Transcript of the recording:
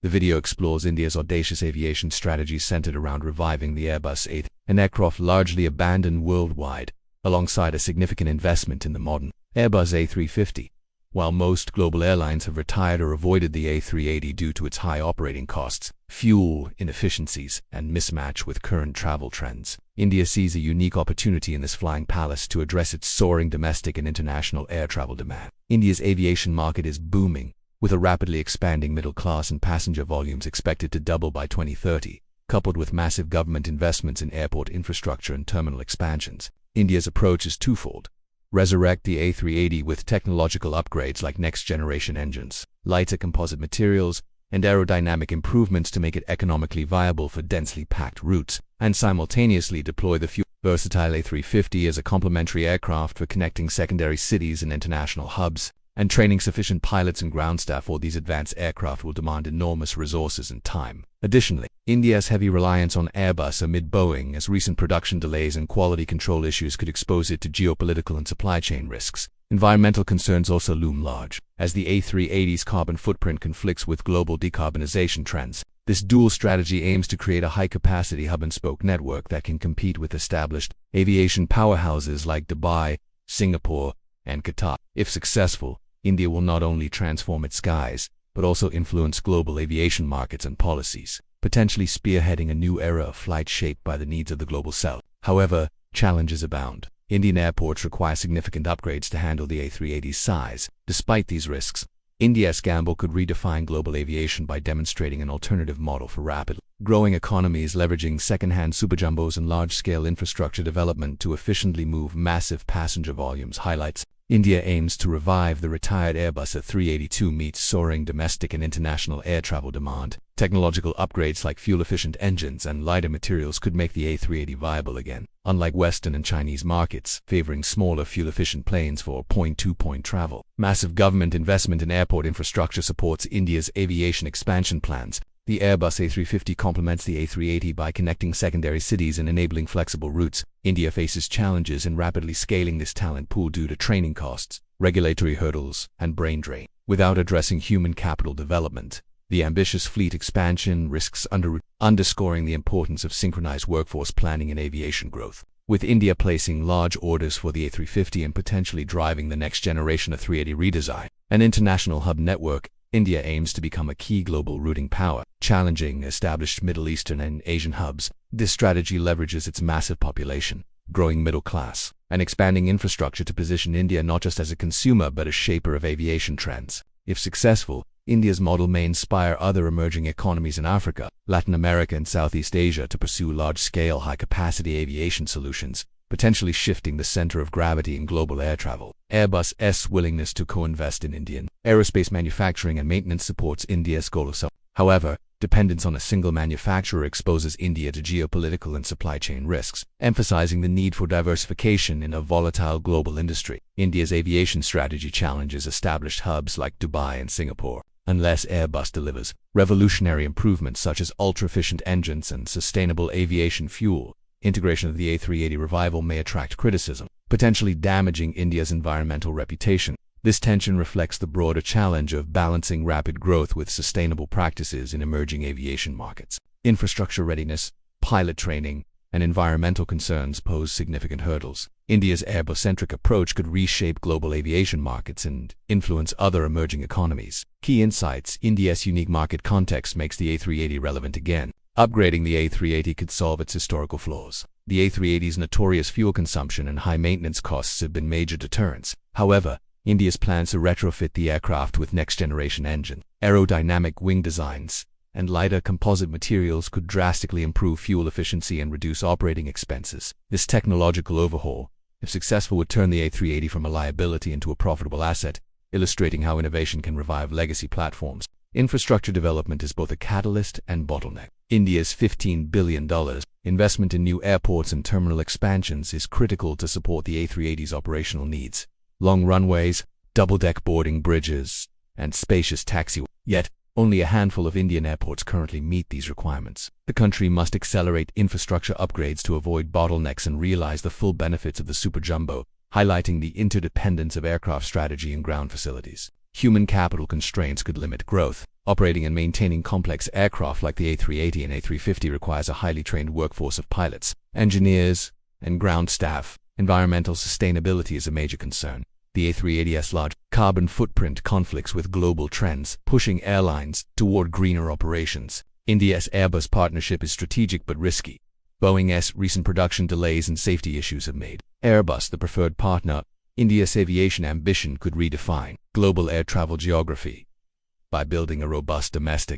The video explores India's audacious aviation strategy centered around reviving the Airbus A380, an aircraft largely abandoned worldwide, alongside a significant investment in the modern Airbus A350. While most global airlines have retired or avoided the A380 due to its high operating costs, fuel inefficiencies, and mismatch with current travel trends, India sees a unique opportunity in this flying palace to address its soaring domestic and international air travel demand. India's aviation market is booming, with a rapidly expanding middle class and passenger volumes expected to double by 2030. Coupled with massive government investments in airport infrastructure and terminal expansions, India's approach is twofold. Resurrect the A380 with technological upgrades like next-generation engines, lighter composite materials, and aerodynamic improvements to make it economically viable for densely packed routes, and simultaneously deploy the versatile A350 as a complementary aircraft for connecting secondary cities and international hubs, and training sufficient pilots and ground staff for these advanced aircraft will demand enormous resources and time. Additionally, India's heavy reliance on Airbus amid Boeing as recent production delays and quality control issues could expose it to geopolitical and supply chain risks. Environmental concerns also loom large, as the A380's carbon footprint conflicts with global decarbonization trends. This dual strategy aims to create a high-capacity hub-and-spoke network that can compete with established aviation powerhouses like Dubai, Singapore, and Qatar. If successful, India will not only transform its skies, but also influence global aviation markets and policies, potentially spearheading a new era of flight shaped by the needs of the global south. However, challenges abound. Indian airports require significant upgrades to handle the A380's size. Despite these risks, India's gamble could redefine global aviation by demonstrating an alternative model for rapid growing economies, leveraging second-hand superjumbos and large-scale infrastructure development to efficiently move massive passenger volumes. Highlights: India aims to revive the retired Airbus A380 to meet soaring domestic and international air travel demand. Technological upgrades like fuel-efficient engines and lighter materials could make the A380 viable again, unlike Western and Chinese markets, favoring smaller fuel-efficient planes for point-to-point travel. Massive government investment in airport infrastructure supports India's aviation expansion plans. The Airbus A350 complements the A380 by connecting secondary cities and enabling flexible routes. India faces challenges in rapidly scaling this talent pool due to training costs, regulatory hurdles, and brain drain. Without addressing human capital development, the ambitious fleet expansion risks underscoring the importance of synchronized workforce planning and aviation growth. With India placing large orders for the A350 and potentially driving the next generation of A380 redesign, an international hub network, India aims to become a key global routing power, challenging established Middle Eastern and Asian hubs. This strategy leverages its massive population, growing middle class, and expanding infrastructure to position India not just as a consumer but a shaper of aviation trends. If successful, India's model may inspire other emerging economies in Africa, Latin America, and Southeast Asia to pursue large-scale, high-capacity aviation solutions, potentially shifting the center of gravity in global air travel. Airbus's willingness to co-invest in Indian aerospace manufacturing and maintenance supports India's goal of self. However, dependence on a single manufacturer exposes India to geopolitical and supply chain risks, emphasizing the need for diversification in a volatile global industry. India's aviation strategy challenges established hubs like Dubai and Singapore. Unless Airbus delivers revolutionary improvements such as ultra-efficient engines and sustainable aviation fuel, integration of the A380 revival may attract criticism, potentially damaging India's environmental reputation. This tension reflects the broader challenge of balancing rapid growth with sustainable practices in emerging aviation markets. Infrastructure readiness, pilot training, and environmental concerns pose significant hurdles. India's Airbus-centric approach could reshape global aviation markets and influence other emerging economies. Key insights: India's unique market context makes the A380 relevant again. Upgrading the A380 could solve its historical flaws. The A380's notorious fuel consumption and high maintenance costs have been major deterrents. However, India's plans to retrofit the aircraft with next-generation engine, aerodynamic wing designs, and lighter composite materials could drastically improve fuel efficiency and reduce operating expenses. This technological overhaul, if successful, would turn the A380 from a liability into a profitable asset, illustrating how innovation can revive legacy platforms. Infrastructure development is both a catalyst and bottleneck. India's $15 billion investment in new airports and terminal expansions is critical to support the A380's operational needs. Long runways, double-deck boarding bridges, and spacious taxiways. Yet, only a handful of Indian airports currently meet these requirements. The country must accelerate infrastructure upgrades to avoid bottlenecks and realize the full benefits of the super jumbo, highlighting the interdependence of aircraft strategy and ground facilities. Human capital constraints could limit growth. Operating and maintaining complex aircraft like the A380 and A350 requires a highly trained workforce of pilots, engineers, and ground staff. Environmental sustainability is a major concern. The A380's large carbon footprint conflicts with global trends, pushing airlines toward greener operations. India's Airbus partnership is strategic but risky. Boeing's recent production delays and safety issues have made Airbus the preferred partner. India's aviation ambition could redefine global air travel geography by building a robust domestic